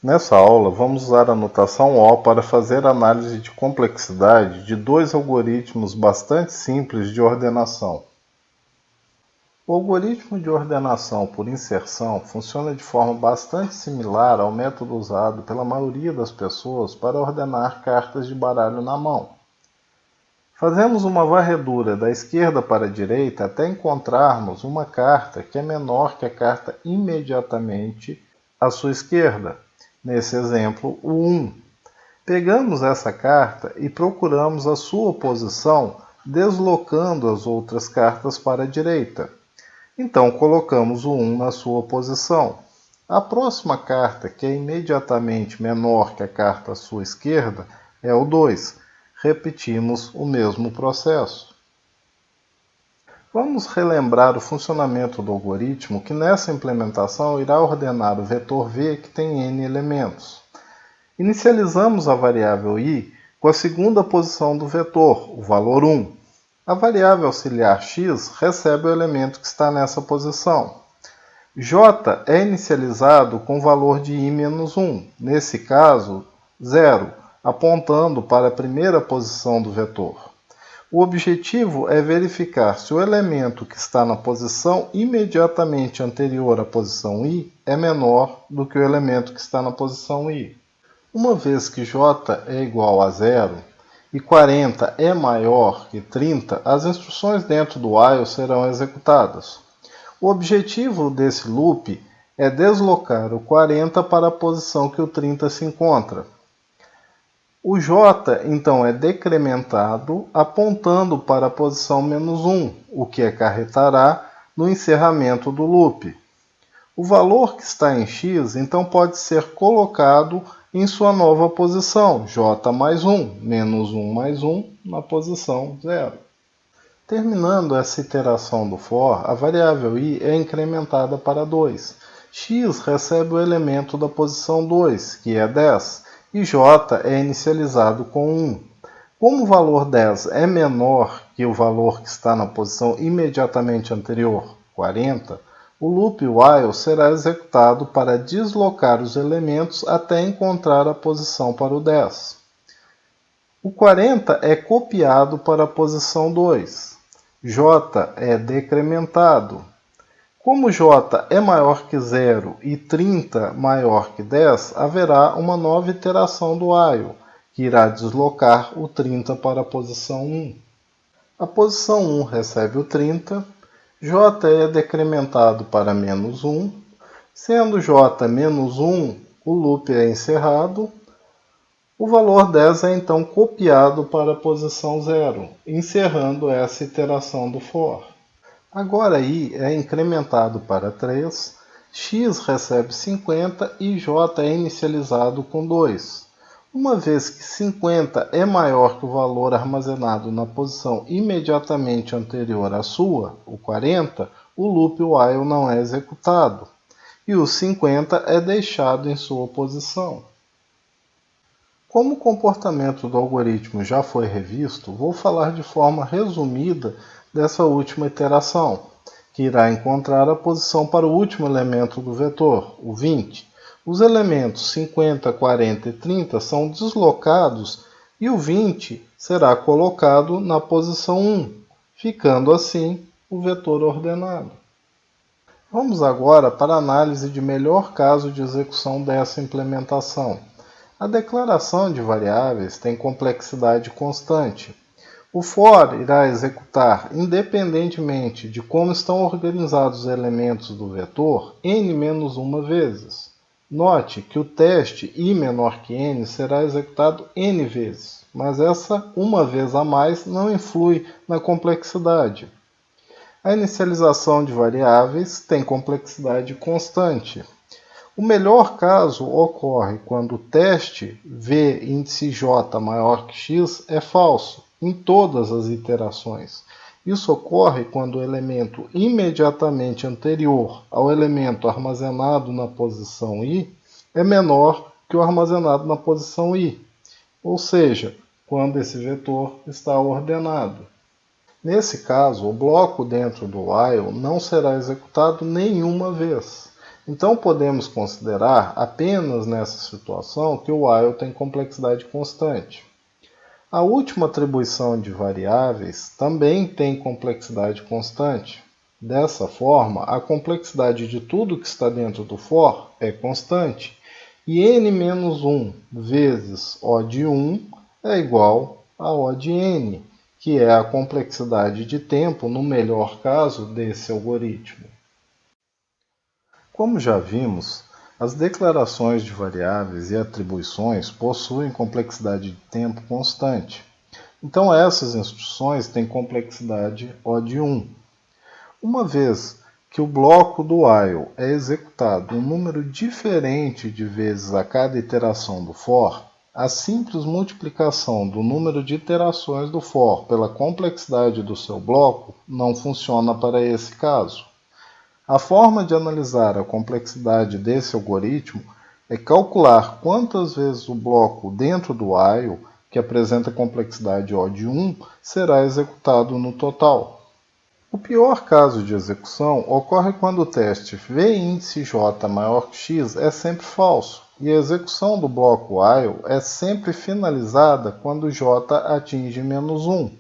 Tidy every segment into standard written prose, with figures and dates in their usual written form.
Nessa aula, vamos usar a notação O para fazer análise de complexidade de dois algoritmos bastante simples de ordenação. O algoritmo de ordenação por inserção funciona de forma bastante similar ao método usado pela maioria das pessoas para ordenar cartas de baralho na mão. Fazemos uma varredura da esquerda para a direita até encontrarmos uma carta que é menor que a carta imediatamente à sua esquerda. Nesse exemplo, o 1. Pegamos essa carta e procuramos a sua posição, deslocando as outras cartas para a direita. Então, colocamos o 1 na sua posição. A próxima carta, que é imediatamente menor que a carta à sua esquerda, é o 2. Repetimos o mesmo processo. Vamos relembrar o funcionamento do algoritmo que nessa implementação irá ordenar o vetor V que tem n elementos. Inicializamos a variável i com a segunda posição do vetor, o valor 1. A variável auxiliar x recebe o elemento que está nessa posição. J é inicializado com o valor de i-1, nesse caso, 0, apontando para a primeira posição do vetor. O objetivo é verificar se o elemento que está na posição imediatamente anterior à posição i é menor do que o elemento que está na posição i. Uma vez que j é igual a 0 e 40 é maior que 30, as instruções dentro do while serão executadas. O objetivo desse loop é deslocar o 40 para a posição que o 30 se encontra. O j, então, é decrementado apontando para a posição -1, o que acarretará no encerramento do loop. O valor que está em x, então, pode ser colocado em sua nova posição, j mais 1, menos 1 mais 1, na posição 0. Terminando essa iteração do for, a variável i é incrementada para 2. X recebe o elemento da posição 2, que é 10, e j é inicializado com 1. Como o valor 10 é menor que o valor que está na posição imediatamente anterior, 40, o loop while será executado para deslocar os elementos até encontrar a posição para o 10. O 40 é copiado para a posição 2. J é decrementado. Como J é maior que 0 e 30 maior que 10, haverá uma nova iteração do while, que irá deslocar o 30 para a posição 1. A posição 1 recebe o 30, J é decrementado para -1, sendo J menos 1, o loop é encerrado. O valor 10 é então copiado para a posição 0, encerrando essa iteração do for. Agora i é incrementado para 3, x recebe 50 e j é inicializado com 2. Uma vez que 50 é maior que o valor armazenado na posição imediatamente anterior à sua, o 40, o loop while não é executado, e o 50 é deixado em sua posição. Como o comportamento do algoritmo já foi revisto, vou falar de forma resumida dessa última iteração, que irá encontrar a posição para o último elemento do vetor, o 20. Os elementos 50, 40 e 30 são deslocados e o 20 será colocado na posição 1, ficando assim o vetor ordenado. Vamos agora para a análise de melhor caso de execução dessa implementação. A declaração de variáveis tem complexidade constante. O for irá executar, independentemente de como estão organizados os elementos do vetor, n-1 vezes. Note que o teste i menor que n será executado n vezes, mas essa uma vez a mais não influi na complexidade. A inicialização de variáveis tem complexidade constante. O melhor caso ocorre quando o teste v índice j maior que x é falso, em todas as iterações. Isso ocorre quando o elemento imediatamente anterior ao elemento armazenado na posição i é menor que o armazenado na posição i, ou seja, quando esse vetor está ordenado. Nesse caso, o bloco dentro do while não será executado nenhuma vez. Então podemos considerar apenas nessa situação que o while tem complexidade constante. A última atribuição de variáveis também tem complexidade constante. Dessa forma, a complexidade de tudo que está dentro do for é constante, e n-1 vezes O de 1 é igual a O de n, que é a complexidade de tempo no melhor caso desse algoritmo. Como já vimos, as declarações de variáveis e atribuições possuem complexidade de tempo constante. Então essas instruções têm complexidade O de 1. Uma vez que o bloco do while é executado um número diferente de vezes a cada iteração do for, a simples multiplicação do número de iterações do for pela complexidade do seu bloco não funciona para esse caso. A forma de analisar a complexidade desse algoritmo é calcular quantas vezes o bloco dentro do while, que apresenta complexidade O de 1, será executado no total. O pior caso de execução ocorre quando o teste v índice j maior que x é sempre falso, e a execução do bloco while é sempre finalizada quando j atinge -1.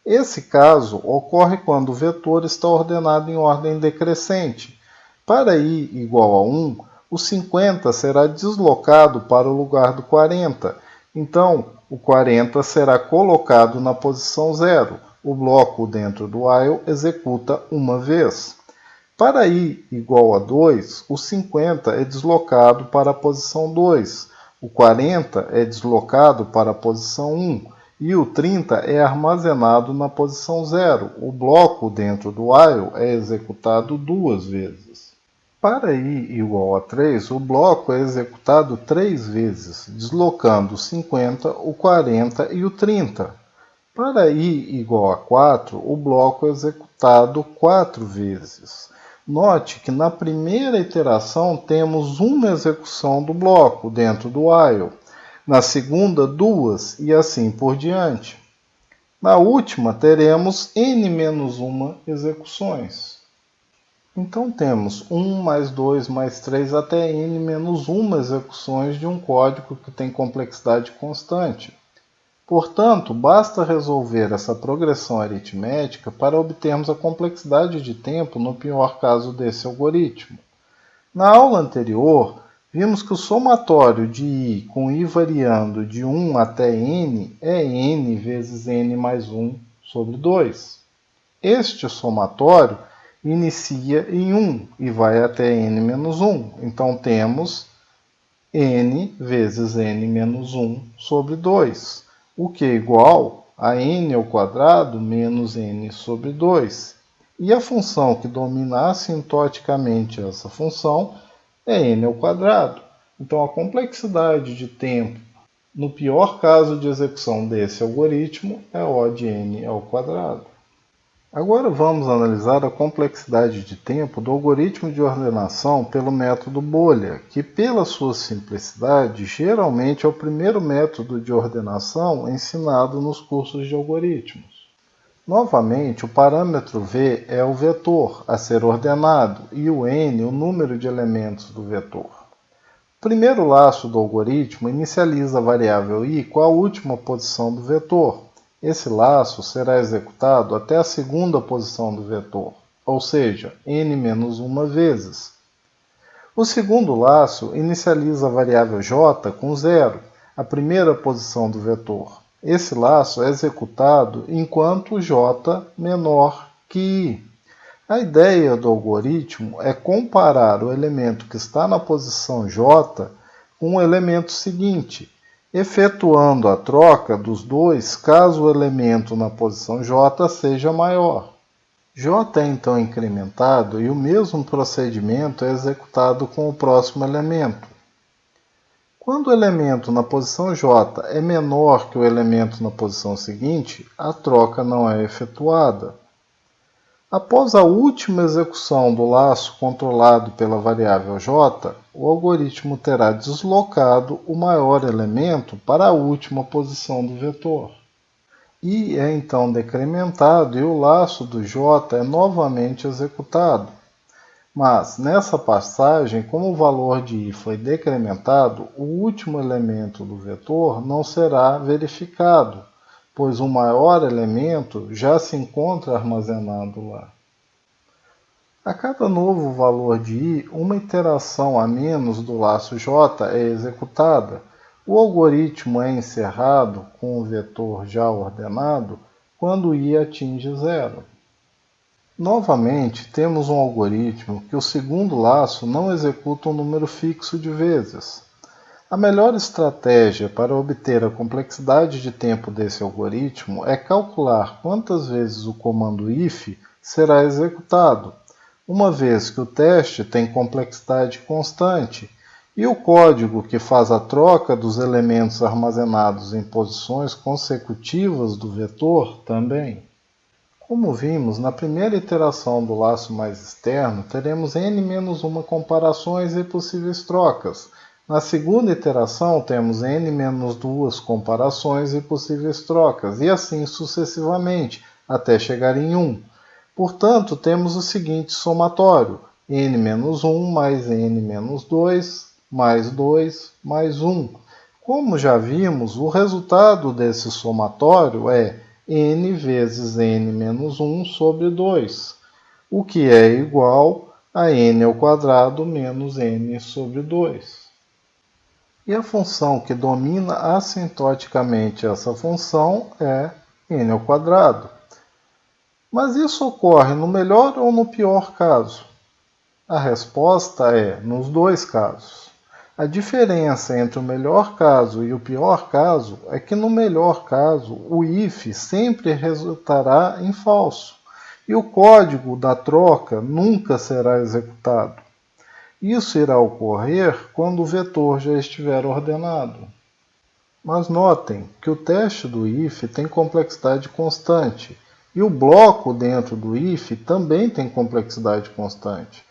Esse caso ocorre quando o vetor está ordenado em ordem decrescente. Para i igual a 1, o 50 será deslocado para o lugar do 40. Então, o 40 será colocado na posição 0. O bloco dentro do while executa uma vez. Para i igual a 2, o 50 é deslocado para a posição 2. O 40 é deslocado para a posição 1. E o 30 é armazenado na posição 0. O bloco dentro do while é executado duas vezes. Para i igual a 3, o bloco é executado 3 vezes, deslocando o 50, o 40 e o 30. Para i igual a 4, o bloco é executado 4 vezes. Note que na primeira iteração temos uma execução do bloco dentro do while. Na segunda, 2 e assim por diante. Na última, teremos n-1 execuções. Então temos 1 mais 2 mais 3 até n-1 execuções de um código que tem complexidade constante. Portanto, basta resolver essa progressão aritmética para obtermos a complexidade de tempo no pior caso desse algoritmo. Na aula anterior, vimos que o somatório de i com i variando de 1 até n é n vezes n mais 1 sobre 2. Este somatório inicia em 1 e vai até n menos 1. Então temos n vezes n menos 1 sobre 2, o que é igual a n ao quadrado menos n sobre 2. E a função que domina assintoticamente essa função é n ao quadrado. Então a complexidade de tempo no pior caso de execução desse algoritmo é O de n ao quadrado. Agora vamos analisar a complexidade de tempo do algoritmo de ordenação pelo método bolha, que pela sua simplicidade geralmente é o primeiro método de ordenação ensinado nos cursos de algoritmos. Novamente, o parâmetro v é o vetor a ser ordenado e o n o número de elementos do vetor. O primeiro laço do algoritmo inicializa a variável i com a última posição do vetor. Esse laço será executado até a segunda posição do vetor, ou seja, n-1 vezes. O segundo laço inicializa a variável j com 0, a primeira posição do vetor. Esse laço é executado enquanto j menor que i. A ideia do algoritmo é comparar o elemento que está na posição j com o elemento seguinte, efetuando a troca dos dois caso o elemento na posição j seja maior. J é então incrementado e o mesmo procedimento é executado com o próximo elemento. Quando o elemento na posição j é menor que o elemento na posição seguinte, a troca não é efetuada. Após a última execução do laço controlado pela variável j, o algoritmo terá deslocado o maior elemento para a última posição do vetor. I é então decrementado e o laço do j é novamente executado. Mas, nessa passagem, como o valor de i foi decrementado, o último elemento do vetor não será verificado, pois o maior elemento já se encontra armazenado lá. A cada novo valor de i, uma iteração a menos do laço j é executada. O algoritmo é encerrado com o vetor já ordenado quando i atinge zero. Novamente, temos um algoritmo que o segundo laço não executa um número fixo de vezes. A melhor estratégia para obter a complexidade de tempo desse algoritmo é calcular quantas vezes o comando if será executado, uma vez que o teste tem complexidade constante e o código que faz a troca dos elementos armazenados em posições consecutivas do vetor também. Como vimos, na primeira iteração do laço mais externo, teremos n-1 comparações e possíveis trocas. Na segunda iteração, temos n-2 comparações e possíveis trocas, e assim sucessivamente, até chegar em 1. Portanto, temos o seguinte somatório: n-1 mais n-2 mais 2 mais 1. Como já vimos, o resultado desse somatório é n vezes n-1 sobre 2, o que é igual a n ao quadrado menos n sobre 2. E a função que domina assintoticamente essa função é n ao quadrado. Mas isso ocorre no melhor ou no pior caso? A resposta é nos dois casos. A diferença entre o melhor caso e o pior caso é que no melhor caso o if sempre resultará em falso e o código da troca nunca será executado. Isso irá ocorrer quando o vetor já estiver ordenado. Mas notem que o teste do if tem complexidade constante e o bloco dentro do if também tem complexidade constante.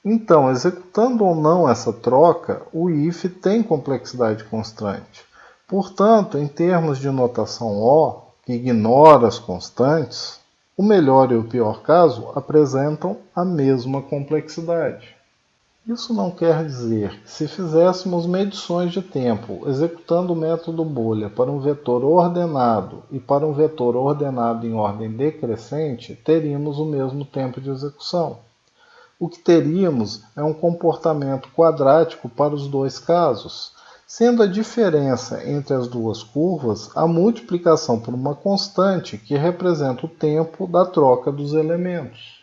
Então, executando ou não essa troca, o if tem complexidade constante. Portanto, em termos de notação O, que ignora as constantes, o melhor e o pior caso apresentam a mesma complexidade. Isso não quer dizer que se fizéssemos medições de tempo executando o método bolha para um vetor ordenado e para um vetor ordenado em ordem decrescente, teríamos o mesmo tempo de execução. O que teríamos é um comportamento quadrático para os dois casos, sendo a diferença entre as duas curvas a multiplicação por uma constante que representa o tempo da troca dos elementos.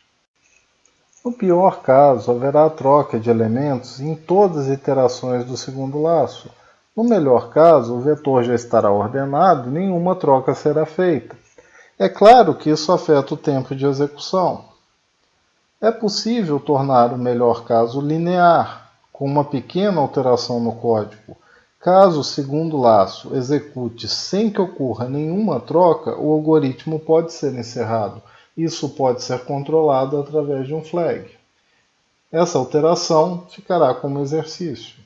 No pior caso, haverá troca de elementos em todas as iterações do segundo laço. No melhor caso, o vetor já estará ordenado e nenhuma troca será feita. É claro que isso afeta o tempo de execução. É possível tornar o melhor caso linear, com uma pequena alteração no código. Caso o segundo laço execute sem que ocorra nenhuma troca, o algoritmo pode ser encerrado. Isso pode ser controlado através de um flag. Essa alteração ficará como exercício.